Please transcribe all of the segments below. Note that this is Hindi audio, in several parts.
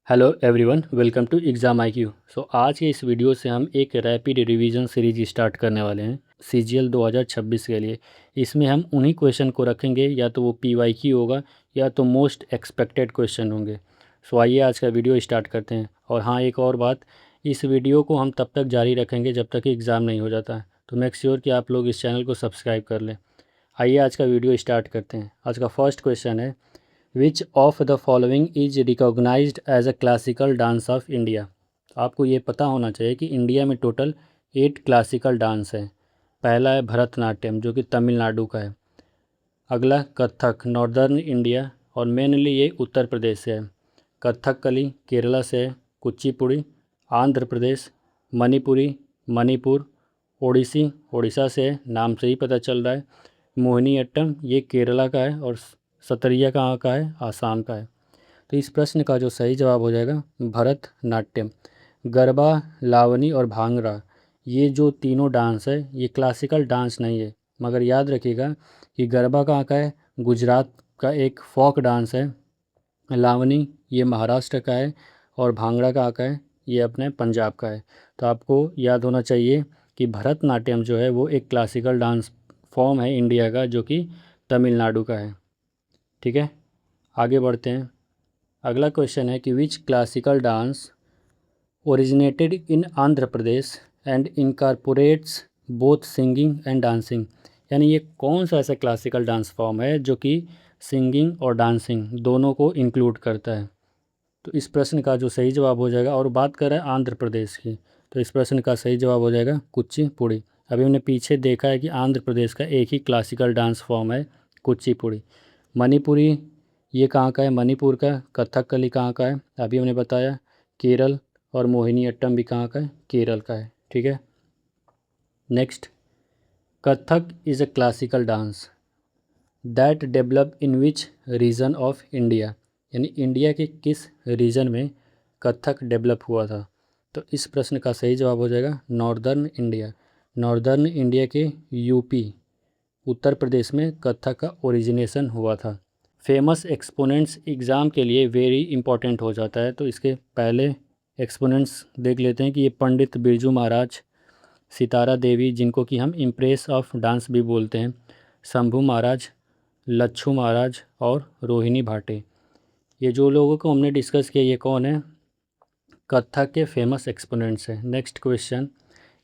Hello everyone, welcome to exam IQ। आज के इस वीडियो से हम एक रैपिड रिवीजन सीरीज स्टार्ट करने वाले हैं CGL 2026 के लिए। इसमें हम उन्हीं क्वेश्चन को रखेंगे, या तो वो PYQ होगा या तो मोस्ट एक्सपेक्टेड क्वेश्चन होंगे। आइए आज का वीडियो स्टार्ट करते हैं। और हाँ, एक और बात, इस वीडियो को हम तब तक जारी रखेंगे जब तक कि एग्ज़ाम नहीं हो जाता है, तो मेक श्योर कि आप लोग इस चैनल को सब्सक्राइब कर लें। आइए आज का वीडियो स्टार्ट करते हैं। आज का फर्स्ट क्वेश्चन है, which of the following is recognised as a classical dance of India. आपको ये पता होना चाहिए कि इंडिया में टोटल 8 क्लासिकल डांस है। पहला है भरतनाट्यम, जो कि तमिलनाडु का है। अगला कथक, नॉर्दर्न इंडिया, और मेनली ये उत्तर प्रदेश से है। कथकली केरला से है। कुचिपुड़ी आंध्र प्रदेश। मणिपुरी मणिपुर। ओडिसी उड़ीसा से है, नाम से ही पता चल रहा है। मोहिनीअट्टम ये केरला का है, और सतरिया कहाँ का है, आसाम का है। तो इस प्रश्न का जो सही जवाब हो जाएगा भरतनाट्यम। गरबा, लावनी और भांगड़ा, ये जो तीनों डांस है ये क्लासिकल डांस नहीं है, मगर याद रखिएगा कि गरबा कहाँ का है, गुजरात का एक फोक डांस है। लावनी ये महाराष्ट्र का है, और भांगड़ा कहाँ का है, ये अपने पंजाब का है। तो आपको याद होना चाहिए कि भरतनाट्यम जो है वो एक क्लासिकल डांस फॉर्म है इंडिया का, जो कि तमिलनाडु का है। ठीक है, आगे बढ़ते हैं। अगला क्वेश्चन है कि which classical dance originated in Andhra Pradesh and incorporates both singing and dancing. यानी ये कौन सा ऐसा क्लासिकल डांस फॉर्म है जो कि सिंगिंग और डांसिंग दोनों को इंक्लूड करता है। तो इस प्रश्न का जो सही जवाब हो जाएगा, और बात कर रहा है आंध्र प्रदेश की, तो इस प्रश्न का सही जवाब हो जाएगा कुचिपुड़ी। अभी हमने पीछे देखा है कि आंध्र प्रदेश का एक ही क्लासिकल डांस फॉर्म है कुचिपुड़ी। मणिपुरी ये कहाँ का है, मणिपुर का। कथकली कहाँ का है, अभी हमने बताया केरल। और मोहिनीअट्टम भी कहाँ का है, केरल का है। ठीक है, next, Kathak is a classical dance that develop in which region of India. यानी इंडिया के किस रीजन में कथक डेवलप हुआ था। तो इस प्रश्न का सही जवाब हो जाएगा नॉर्दर्न इंडिया। नॉर्दर्न इंडिया के यूपी, उत्तर प्रदेश में कथक का ओरिजिनेशन हुआ था। फेमस एक्सपोनेंट्स एग्ज़ाम के लिए वेरी इंपॉर्टेंट हो जाता है, तो इसके पहले एक्सपोनेंट्स देख लेते हैं कि ये पंडित बिरजू महाराज, सितारा देवी जिनको कि हम इम्प्रेस ऑफ डांस भी बोलते हैं, शंभू महाराज, लच्छू महाराज और रोहिणी भाटे। ये जो लोगों को हमने डिस्कस किया, ये कौन है, कथक के फेमस एक्सपोनेंट्स हैं। नेक्स्ट क्वेश्चन,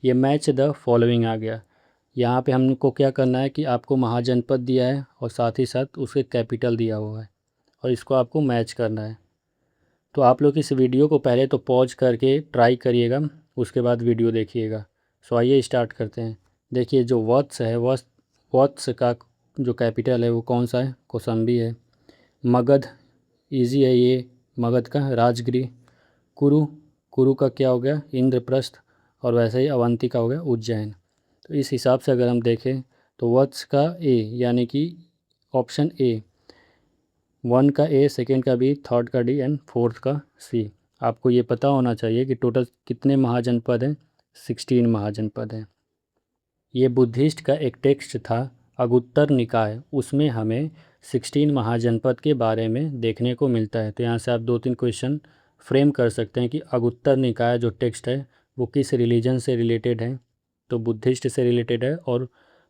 ये मैच द फॉलोइंग आ गया। यहाँ पे हमको क्या करना है कि आपको महाजनपद दिया है और साथ ही साथ उसके कैपिटल दिया हुआ है, और इसको आपको मैच करना है। तो आप लोग इस वीडियो को पहले तो पॉज करके ट्राई करिएगा, उसके बाद वीडियो देखिएगा। आइए स्टार्ट करते हैं। देखिए, जो वत्स है, वत्स का जो कैपिटल है वो कौन सा है, कौशाम्बी है। मगध, इजी है ये, मगध का राजगिरी। कुरु, कुरु का क्या हो गया, इंद्रप्रस्थ। और वैसे ही अवंती का हो गया उज्जैन। तो इस हिसाब से अगर हम देखें तो वत्स का ए, यानी कि ऑप्शन ए, 1 का ए, सेकेंड का बी, थर्ड का डी एंड फोर्थ का सी। आपको ये पता होना चाहिए कि टोटल कितने महाजनपद हैं, 16 महाजनपद हैं। ये बुद्धिस्ट का एक टेक्स्ट था, अगुत्तर निकाय, उसमें हमें 16 महाजनपद के बारे में देखने को मिलता है। तो यहाँ से आप 2-3 क्वेश्चन फ्रेम कर सकते हैं कि अगुत्तर निकाय जो टेक्स्ट है वो किस रिलीजन से रिलेटेड है। तो बुद्धिस्ट से रिलेटेड है, और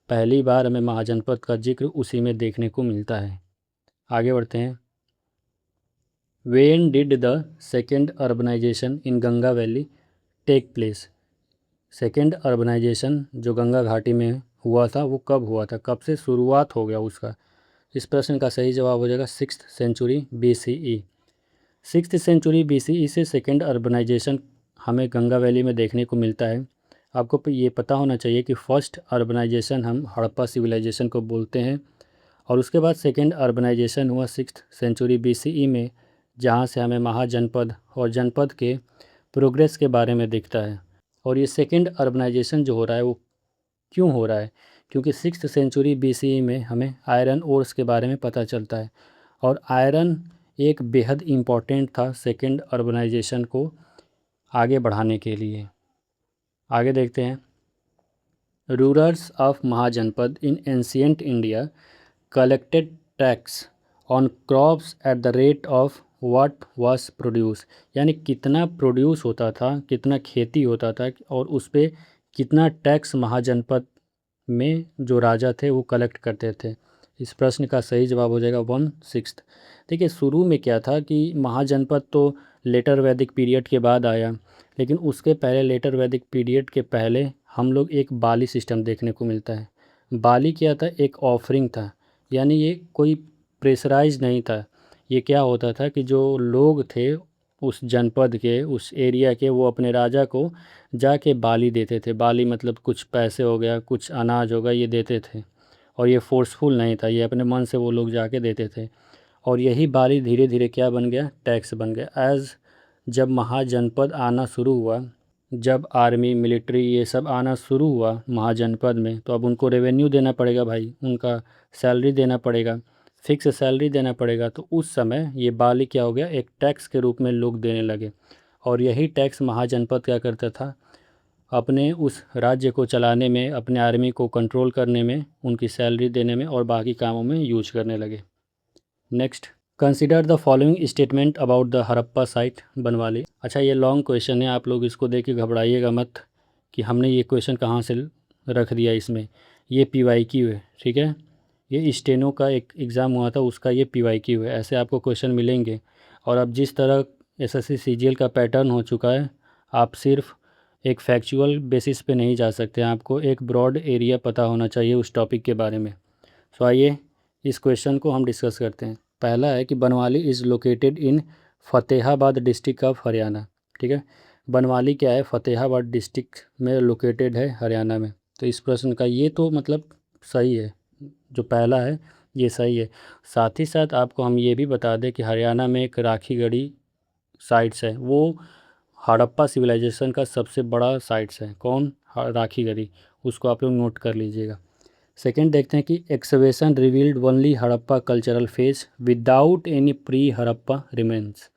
पहली बार हमें महाजनपद का जिक्र उसी में देखने को मिलता है। आगे बढ़ते हैं। When did the second urbanisation in Ganga valley take place. Second urbanisation जो गंगा घाटी में हुआ था वो कब हुआ था, कब से शुरुआत हो गया उसका। इस प्रश्न का सही जवाब हो जाएगा 6th century BCE। 6th century BCE से सेकेंड अर्बनाइजेशन हमें गंगा वैली में देखने को मिलता है। आपको ये पता होना चाहिए कि फर्स्ट अर्बनाइजेशन हम हड़प्पा सिविलाइजेशन को बोलते हैं, और उसके बाद सेकेंड अर्बनाइजेशन हुआ 6th सेंचुरी BCE में, जहाँ से हमें महाजनपद और जनपद के प्रोग्रेस के बारे में दिखता है। और ये सेकेंड अर्बनाइजेशन जो हो रहा है वो क्यों हो रहा है, क्योंकि 6th सेंचुरी BCE में हमें आयरन ओर्स के बारे में पता चलता है, और आयरन एक बेहद इम्पॉर्टेंट था सेकेंड अर्बनाइजेशन को आगे बढ़ाने के लिए। आगे देखते हैं। Rulers of Mahajanapada in ancient India collected tax on crops at the rate of what was produce, यानी कितना प्रोड्यूस होता था, कितना खेती होता था और उस पर कितना टैक्स महाजनपद में जो राजा थे वो कलेक्ट करते थे। इस प्रश्न का सही जवाब हो जाएगा 1/6। देखिए शुरू में क्या था कि महाजनपद तो लेटर वैदिक पीरियड के बाद आया, लेकिन उसके पहले लेटर वैदिक पीरियड के पहले हम लोग एक बाली सिस्टम देखने को मिलता है। बाली क्या था, एक ऑफरिंग था, यानी ये कोई प्रेशराइज नहीं था। ये क्या होता था कि जो लोग थे उस जनपद के, उस एरिया के, वो अपने राजा को जाके बाली देते थे। बाली मतलब कुछ पैसे हो गया, कुछ अनाज होगा, ये देते थे। और ये फोर्सफुल नहीं था, ये अपने मन से वो लोग जाके देते थे। और यही बाली धीरे धीरे क्या बन गया, टैक्स बन गया। एज़ जब महाजनपद आना शुरू हुआ, जब आर्मी मिलिट्री ये सब आना शुरू हुआ महाजनपद में, तो अब उनको रेवेन्यू देना पड़ेगा भाई, उनका सैलरी देना पड़ेगा, फिक्स सैलरी देना पड़ेगा। तो उस समय ये बाली क्या हो गया, एक टैक्स के रूप में लोग देने लगे। और यही टैक्स महाजनपद क्या करता था, अपने उस राज्य को चलाने में, अपने आर्मी को कंट्रोल करने में, उनकी सैलरी देने में और बाकी कामों में यूज करने लगे। Next, consider the following statement about the Harappa site Banawali. अच्छा ये लॉन्ग क्वेश्चन है, आप लोग इसको देख के घबराइएगा मत कि हमने ये क्वेश्चन कहाँ से रख दिया इसमें। ये PYQ है, ठीक है। ये स्टेनो का एक एग्ज़ाम हुआ था, उसका ये PYQ है। ऐसे आपको क्वेश्चन मिलेंगे। और अब जिस तरह SSC CGL का पैटर्न हो चुका है, आप सिर्फ एक फैक्चुअल बेसिस पे नहीं जा सकते, आपको एक ब्रॉड एरिया पता होना चाहिए उस टॉपिक के बारे में। सो आइए इस क्वेश्चन को हम डिस्कस करते हैं। पहला है कि Banawali is located in Fatehabad district of Haryana, ठीक है। बनवाली क्या है, फ़तेहाबाद डिस्ट्रिक्ट में लोकेटेड है हरियाणा में। तो इस प्रश्न का ये तो मतलब सही है, जो पहला है ये सही है। साथ ही साथ आपको हम ये भी बता दें कि हरियाणा में एक राखीगढ़ी साइट्स है, वो हड़प्पा सिविलाइजेशन का सबसे बड़ा साइट्स है। कौन, राखीगढ़ी, उसको आप लोग नोट कर लीजिएगा। सेकेंड देखते हैं कि excavation revealed only Harappa cultural phase without any pre Harappa remains,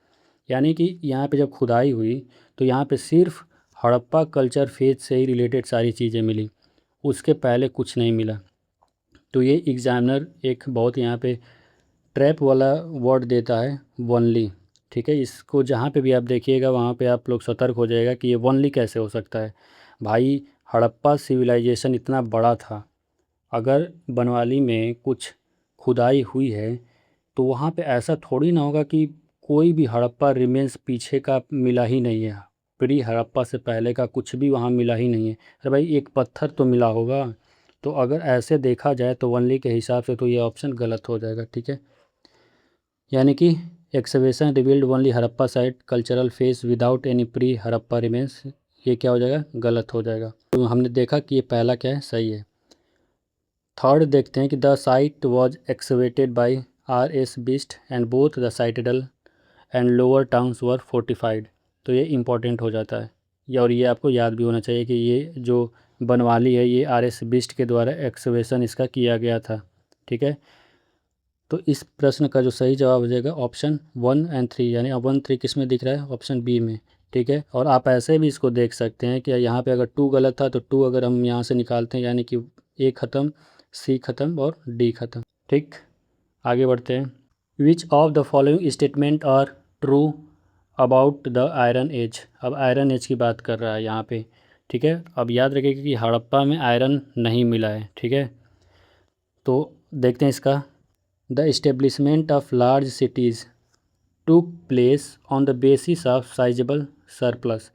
यानी कि यहाँ पे जब खुदाई हुई तो यहाँ पे सिर्फ हड़प्पा कल्चर फेज से ही रिलेटेड सारी चीज़ें मिली, उसके पहले कुछ नहीं मिला। तो ये एग्जामिनर एक बहुत यहाँ पे ट्रैप वाला वर्ड देता है, वनली, ठीक है। इसको जहाँ पे भी आप देखिएगा वहाँ पे आप लोग सतर्क हो जाएगा कि ये वनली कैसे हो सकता है। भाई हड़प्पा सिविलाइजेशन इतना बड़ा था, अगर बनवाली में कुछ खुदाई हुई है तो वहाँ पे ऐसा थोड़ी ना होगा कि कोई भी हड़प्पा रिमेंस पीछे का मिला ही नहीं है, प्री हड़प्पा से पहले का कुछ भी वहाँ मिला ही नहीं है। अरे भाई एक पत्थर तो मिला होगा। तो अगर ऐसे देखा जाए तो वनली के हिसाब से तो ये ऑप्शन गलत हो जाएगा, ठीक है। यानी कि excavation revealed only Harappa site cultural face without any pre Harappa remains, ये क्या हो जाएगा, गलत हो जाएगा। तो हमने देखा कि ये पहला क्या है, सही है। थर्ड देखते हैं कि the site was excavated by RS Bisht and both the citadel and lower towns were fortified. तो ये इंपॉर्टेंट हो जाता है ये, और ये आपको याद भी होना चाहिए कि ये जो बनवाली है ये RS बिस्ट के द्वारा एक्सवेशन इसका किया गया था, ठीक है। तो इस प्रश्न का जो सही जवाब हो जाएगा ऑप्शन 1 और 3, यानी 1 3 किस में दिख रहा है, ऑप्शन बी में, ठीक है। और आप ऐसे भी इसको देख सकते हैं कि यहाँ पे अगर 2 गलत था तो 2 अगर हम यहाँ से निकालते हैं यानी कि ए ख़त्म, सी ख़त्म और डी ख़त्म, ठीक। आगे बढ़ते हैं। Which of the following statement are true about the iron age. अब आयरन एज की बात कर रहा है यहाँ पे, ठीक है। अब याद रखिएगा कि हड़प्पा में आयरन नहीं मिला है, ठीक है। तो देखते हैं इसका, the establishment of large cities टूक place on the basis of sizeable surplus,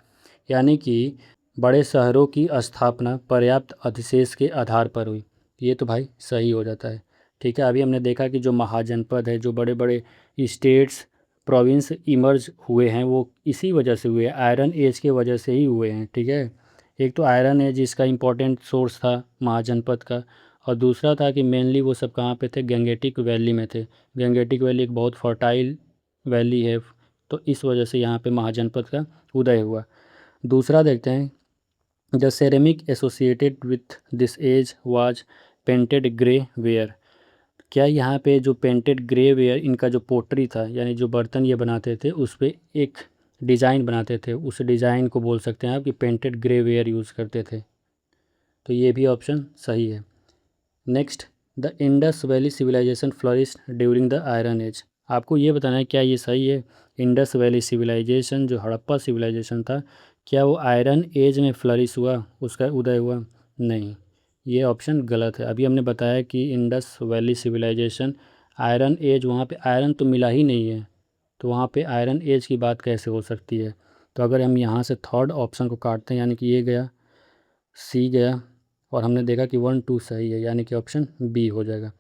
यानी कि बड़े शहरों की स्थापना पर्याप्त अधिशेष के आधार पर हुई। ये तो भाई सही हो जाता है, ठीक है। अभी हमने देखा कि जो महाजनपद है, जो बड़े बड़े स्टेट्स प्रोविंस इमर्ज हुए हैं वो इसी वजह से हुए हैं, आयरन एज के वजह से ही हुए हैं, ठीक है। एक तो आयरन एज इसका इम्पोर्टेंट सोर्स था महाजनपद का, और दूसरा था कि मेनली वो सब कहाँ पे थे, गंगेटिक वैली में थे। गंगेटिक वैली एक बहुत फर्टाइल वैली है, तो इस वजह से यहाँ पे महाजनपद का उदय हुआ। दूसरा देखते हैं, the ceramic associated with this age was painted grey ware. क्या यहाँ पे जो पेंटेड ग्रे वेयर, इनका जो पोट्री था यानी जो बर्तन ये बनाते थे उस पर एक डिज़ाइन बनाते थे, उस डिज़ाइन को बोल सकते हैं आप कि पेंटेड ग्रे वेयर यूज़ करते थे। तो ये भी ऑप्शन सही है। Next, the Indus valley civilisation flourished during the iron age. आपको ये बताना है क्या ये सही है। इंडस वैली सिविलाइजेशन जो हड़प्पा सिविलाइजेशन था, क्या वो आयरन एज में फ्लरिश हुआ, उसका उदय हुआ? नहीं, ये ऑप्शन गलत है। अभी हमने बताया कि Indus valley civilisation iron age, वहाँ पे आयरन तो मिला ही नहीं है, तो वहाँ पे आयरन एज की बात कैसे हो सकती है। तो अगर हम यहाँ से थर्ड ऑप्शन को काटते हैं, यानी कि ये गया, सी गया, और हमने देखा कि 1 2 सही है, यानी कि ऑप्शन बी हो जाएगा।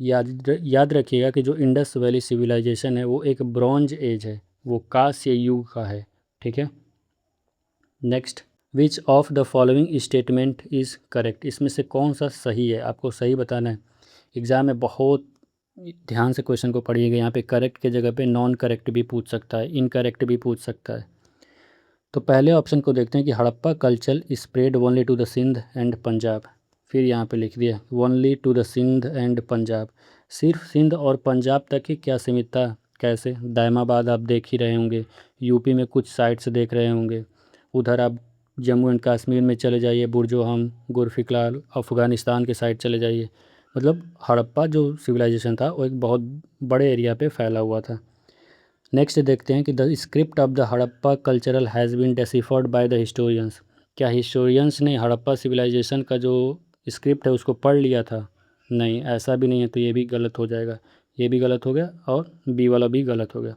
याद रखिएगा कि जो इंडस वैली सिविलाइजेशन है वो एक ब्रॉन्ज एज है, वो कांस्य युग का है। ठीक है, next, which of the following statement is correct, इसमें से कौन सा सही है, आपको सही बताना है। एग्ज़ाम में बहुत ध्यान से क्वेश्चन को पढ़िएगा, यहाँ पे करेक्ट के जगह पे नॉन करेक्ट भी पूछ सकता है, इनकरेक्ट भी पूछ सकता है। तो पहले ऑप्शन को देखते हैं कि Harappa culture spread only to the Sindh and Punjab. फिर यहाँ पे लिख दिया only to the Sindh and Punjab, सिर्फ सिंध और पंजाब तक ही क्या सीमित था? कैसे? दायमाबाद आप देख ही रहे होंगे, यूपी में कुछ साइट्स देख रहे होंगे, उधर आप जम्मू एंड कश्मीर में चले जाइए, बुरजोहम, गुरफिकलाल, अफ़गानिस्तान के साइड चले जाइए। मतलब हड़प्पा जो सिविलाइजेशन था वो एक बहुत बड़े एरिया पे फैला हुआ था। नेक्स्ट देखते हैं कि the script of the Harappa cultural has been deciphered by the historians, क्या हिस्टोरियंस ने हड़प्पा सिविलाइजेशन का जो स्क्रिप्ट है उसको पढ़ लिया था? नहीं, ऐसा भी नहीं है, तो ये भी गलत हो जाएगा, ये भी गलत हो गया और बी वाला भी गलत हो गया।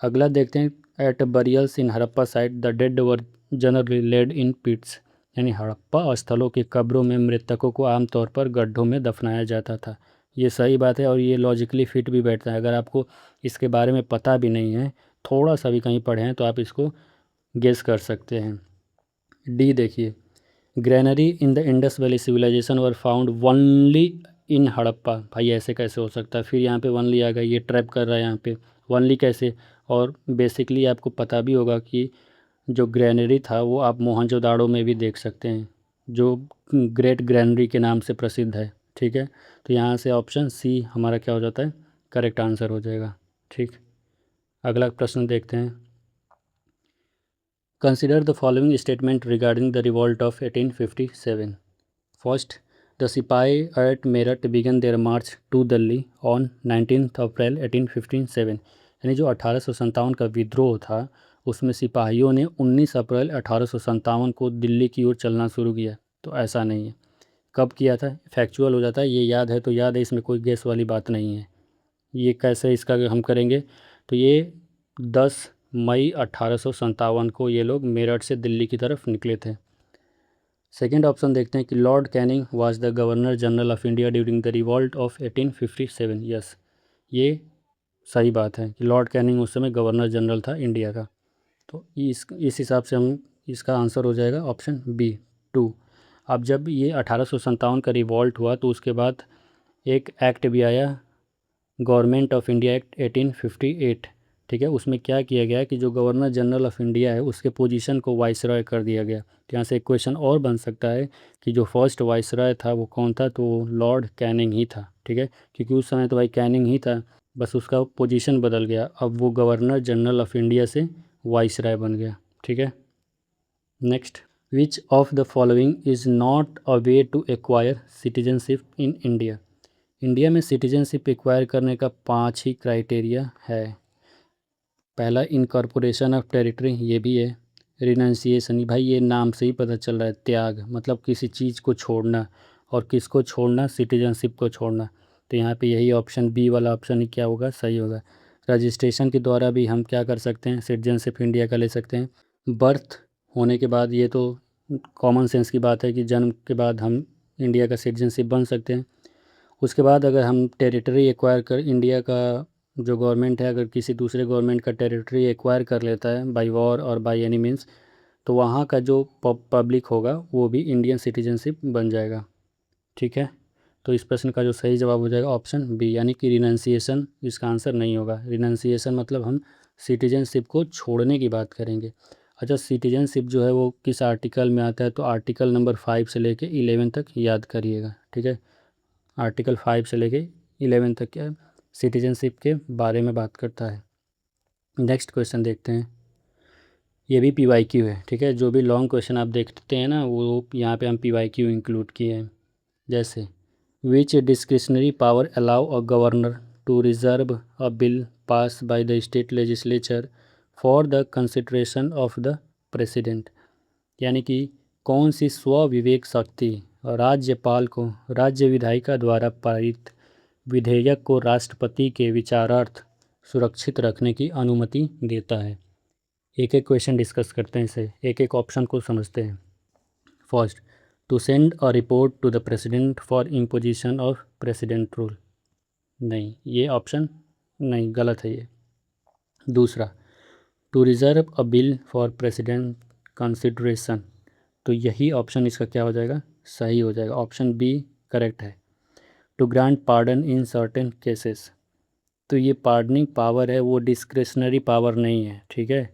अगला देखते हैं, at burials in Harappa site the dead were generally laid in pits, यानी हड़प्पा स्थलों की कब्रों में मृतकों को आमतौर पर गड्ढों में दफनाया जाता था। ये सही बात है और ये लॉजिकली फिट भी बैठता है। अगर आपको इसके बारे में पता भी नहीं है, थोड़ा सा भी कहीं पढ़े हैं, तो आप इसको गेस कर सकते हैं। डी देखिए, granary in the Indus valley civilisation were found only in Harappa, भाई ऐसे कैसे हो सकता है? फिर यहाँ पे ओनली आ गया, ये ट्रैप कर रहा है यहाँ पे, ओनली कैसे? और बेसिकली आपको पता भी होगा कि जो ग्रैनरी था वो आप मोहनजोदाड़ो में भी देख सकते हैं, जो ग्रेट ग्रैनरी के नाम से प्रसिद्ध है। ठीक है, तो यहाँ से ऑप्शन सी हमारा क्या हो जाता है, करेक्ट आंसर हो जाएगा। ठीक, अगला प्रश्न देखते हैं, consider the following statement regarding the revolt of 1857। First, the sipahi at Meerut began their march to Delhi on 19 April 1857, यानी जो 1857 का विद्रोह था उसमें सिपाहियों ने 19 अप्रैल 1857 को दिल्ली की ओर चलना शुरू किया। तो ऐसा नहीं है, कब किया था? फैक्चुअल हो जाता है, ये याद है तो याद है, इसमें कोई गेस वाली बात नहीं है। ये कैसे इसका हम करेंगे, तो ये 10 मई 1857 को ये लोग मेरठ से दिल्ली की तरफ निकले थे। सेकेंड ऑप्शन देखते हैं कि Lord Canning was the governor general of India during the revolt of 1857। Yes, ये सही बात है कि लॉर्ड कैनिंग उस समय गवर्नर जनरल था इंडिया का। तो इस हिसाब से हम इसका आंसर हो जाएगा ऑप्शन बी 2। अब जब ये 1857 का रिवॉल्ट हुआ तो उसके बाद एक एक्ट भी आया, गवर्नमेंट ऑफ इंडिया एक्ट 1858। ठीक है, उसमें क्या किया गया कि जो गवर्नर जनरल ऑफ इंडिया है उसके पोजीशन को वाइसरॉय कर दिया गया। तो यहाँ से एक क्वेश्चन और बन सकता है कि जो फर्स्ट वाइसरॉय था वो कौन था, तो लॉर्ड कैनिंग ही था। ठीक है, क्योंकि उस समय तो भाई कैनिंग ही था, बस उसका पोजीशन बदल गया, अब वो गवर्नर जनरल ऑफ इंडिया से वाइसरॉय बन गया। ठीक है, next, which of the following is not a way to acquire citizenship in India. India में सिटीजनशिप एक्वायर करने का 5 ही क्राइटेरिया है। पहला, इनकॉर्पोरेशन ऑफ टेरिटरी, ये भी है। रिनाउंसिएशन, भाई ये नाम से ही पता चल रहा है, त्याग, मतलब किसी चीज़ को छोड़ना, और किसको छोड़ना, सिटीजनशिप को छोड़ना। तो यहाँ पे यही ऑप्शन बी वाला ऑप्शन ही क्या होगा, सही होगा। रजिस्ट्रेशन के द्वारा भी हम क्या कर सकते हैं, सिटीजनशिप इंडिया का ले सकते हैं। बर्थ होने के बाद, ये तो कॉमन सेंस की बात है कि जन्म के बाद हम इंडिया का सिटीजनशिप बन सकते हैं। उसके बाद अगर हम टेरिटरी एक्वायर कर, इंडिया का जो गवर्नमेंट है अगर किसी दूसरे गवर्नमेंट का टेरिटरी एक्वायर कर लेता है बाय वॉर और बाय एनी मीन्स, तो वहाँ का जो पब्लिक होगा वो भी इंडियन सिटीजनशिप बन जाएगा। ठीक है, तो इस प्रश्न का जो सही जवाब हो जाएगा ऑप्शन बी, यानी कि रिनाउंसिएशन इसका आंसर नहीं होगा। रिनाउंसिएशन मतलब हम सिटीजनशिप को छोड़ने की बात करेंगे। अच्छा, सिटीजनशिप जो है वो किस आर्टिकल में आता है, तो आर्टिकल नंबर 5 से लेके 11 तक याद करिएगा। ठीक है, आर्टिकल 5 से लेके 11 तक क्या सिटीजनशिप के बारे में बात करता है। नेक्स्ट क्वेश्चन देखते हैं, ये भी PYQ है। ठीक है, जो भी लॉन्ग क्वेश्चन आप देखते हैं ना वो यहाँ पे हम PYQ इंक्लूड किए हैं। जैसे which discretionary power allow a governor to reserve a bill pass by the state legislature for the consideration of the president. यानी कि कौन सी स्वविवेक शक्ति राज्यपाल को राज्य विधायिका द्वारा पारित विधेयक को राष्ट्रपति के विचारार्थ सुरक्षित रखने की अनुमति देता है। एक एक क्वेश्चन डिस्कस करते हैं, इसे एक एक ऑप्शन को समझते हैं। First, to send a report to the president for imposition of president rule. नहीं, ये ऑप्शन नहीं, गलत है ये। दूसरा, to reserve a bill for president consideration, तो यही ऑप्शन इसका क्या हो जाएगा, सही हो जाएगा, ऑप्शन बी करेक्ट है। To grant pardon in certain cases, तो ये पार्डनिंग पावर है, वो डिस्क्रिशनरी पावर नहीं है, ठीक है।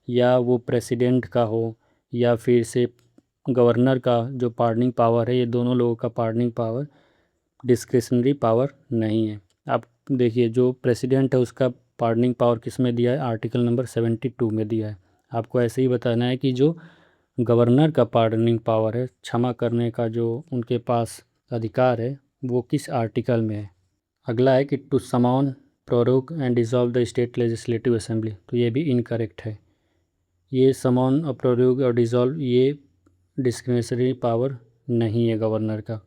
या वो प्रेसिडेंट का हो या फिर से गवर्नर का जो पार्डनिंग पावर है, ये दोनों लोगों का पार्डनिंग पावर डिस्क्रिशनरी पावर नहीं है। आप देखिए, जो प्रेसिडेंट है उसका पार्डनिंग पावर किस में दिया है, आर्टिकल नंबर 72 में दिया है। आपको ऐसे ही बताना है कि जो गवर्नर का पार्डनिंग पावर है, क्षमा करने का जो उनके पास अधिकार है, वो किस आर्टिकल में है। अगला है कि to summon prorogue and dissolve the state legislative assembly, तो ये भी इनकरेक्ट है। ये समॉन और प्रोरोग और डिसॉल्व ये डिस्क्रिशनरी पावर नहीं है गवर्नर का।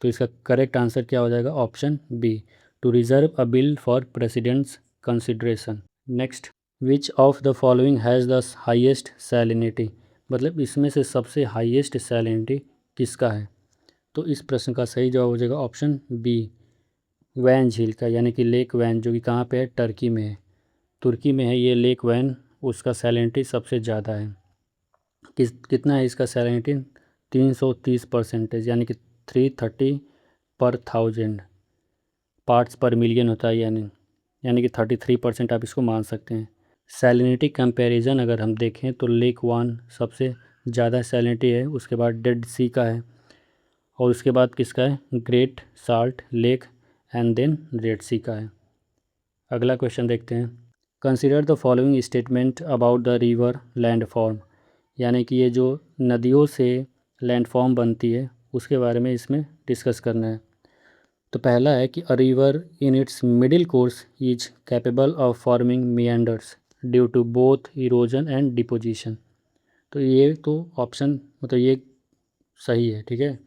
तो इसका करेक्ट आंसर क्या हो जाएगा, option B, to reserve a bill for president's consideration. Next, which of the following has the highest salinity, मतलब इसमें से सबसे हाईएस्ट सैलिनिटी किसका है। तो इस प्रश्न का सही जवाब हो जाएगा ऑप्शन बी, वैन झील का, यानी कि लेक वैन, जो कि कहाँ पे है, टर्की में है। तुर्की में है ये लेक वैन, उसका सैलिनिटी सबसे ज़्यादा है। कितना है इसका सैलिनिटी, 330%, यानी कि 330 पर 1000 पार्ट्स पर मिलियन होता है, यानी कि 33% आप इसको मान सकते हैं। सैलिनिटी कंपैरिजन अगर हम देखें तो लेक वन सबसे ज़्यादा सैलिनिटी है, उसके बाद डेड सी का है, और उसके बाद किसका है, great salt lake, and then red sea का है। अगला क्वेश्चन देखते हैं। Consider the following statement about the river landform, यानी कि ये जो नदियों से लैंडफॉर्म बनती है उसके बारे में इसमें डिस्कस करना है। तो पहला है कि a river in its middle course is capable of forming meanders due to both erosion and deposition, तो ये तो ऑप्शन मतलब ये सही है, ठीक है।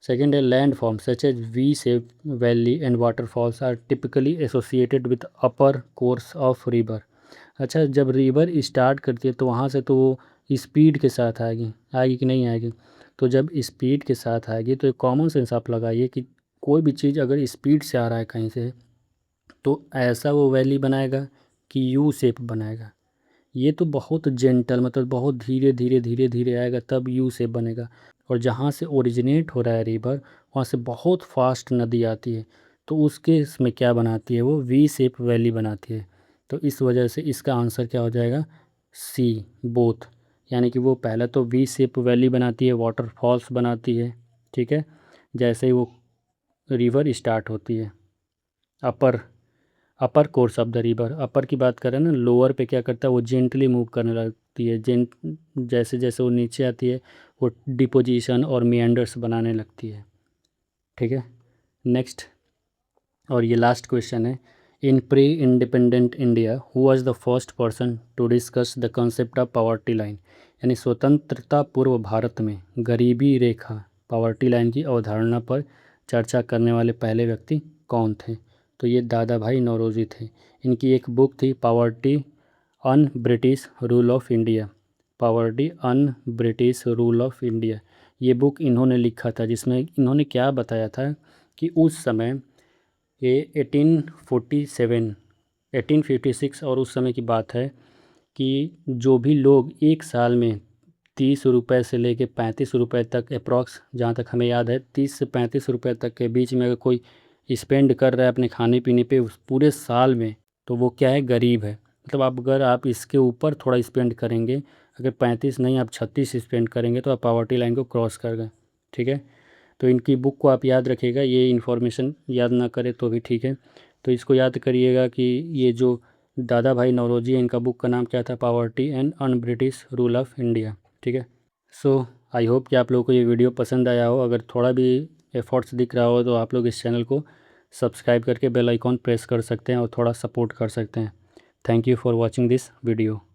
सेकेंड है land form such as V shape valley and waterfalls are typically associated with upper course of river. अच्छा, जब रिवर स्टार्ट करती है तो वहाँ से तो वो स्पीड के साथ आएगी, आएगी कि नहीं आएगी। तो जब स्पीड के साथ आएगी तो एक कॉमन सेंस आप लगाइए कि कोई भी चीज़ अगर स्पीड से आ रहा है कहीं से, तो ऐसा वो वैली बनाएगा कि यू शेप बनाएगा। ये तो बहुत जेंटल, मतलब बहुत धीरे धीरे धीरे धीरे आएगा तब यू शेप बनेगा। और जहाँ से ओरिजिनेट हो रहा है रिवर, वहाँ से बहुत फास्ट नदी आती है, तो उसके इसमें क्या बनाती है, वो वी शेप वैली बनाती है। तो इस वजह से इसका आंसर क्या हो जाएगा, सी, बोथ। यानी कि वो पहले तो वी शेप वैली बनाती है, वाटरफॉल्स बनाती है, ठीक है, जैसे ही वो रिवर स्टार्ट होती है। अपर अपर कोर्स ऑफ द रिवर, अपर की बात करें ना, लोअर पे क्या करता है, वो जेंटली मूव करने लगती है, जैसे जैसे वो नीचे आती है वो डिपोजिशन और मियंडर्स बनाने लगती है, ठीक है। नेक्स्ट, और ये लास्ट क्वेश्चन है। In pre independent India who was the first person to discuss the concept of poverty line, यानी स्वतंत्रता पूर्व भारत में गरीबी रेखा पावर्टी लाइन की अवधारणा पर चर्चा करने वाले पहले व्यक्ति कौन थे। तो ये दादा भाई नौरोजी थे। इनकी एक बुक थी poverty un British rule of India, poverty un British rule of India, ये बुक इन्होंने लिखा था, जिसमें इन्होंने क्या बताया था कि उस समय ये 1847 1856 और उस समय की बात है कि जो भी लोग एक साल में 30 रुपये से लेके 35 रुपये तक अप्रॉक्स, जहाँ तक हमें याद है 30 से 35 रुपये तक के बीच में अगर कोई स्पेंड कर रहा है अपने खाने पीने पे उस पूरे साल में, तो वो क्या है, गरीब है। मतलब आप अगर आप इसके ऊपर थोड़ा स्पेंड करेंगे, अगर 35 नहीं आप 36 स्पेंड करेंगे तो आप पावर्टी लाइन को क्रॉस कर गए, ठीक है। तो इनकी बुक को आप याद रखिएगा, ये इन्फॉर्मेशन याद ना करें तो भी ठीक है, तो इसको याद करिएगा कि ये जो दादा भाई नौरोजी है, इनका बुक का नाम क्या था, poverty and un British rule of India, ठीक है। सो आई होप कि आप लोगों को ये वीडियो पसंद आया हो। अगर थोड़ा भी एफर्ट्स दिख रहा हो तो आप लोग इस चैनल को सब्सक्राइब करके बेल आइकॉन प्रेस कर सकते हैं और थोड़ा सपोर्ट कर सकते हैं। Thank you for watching this video.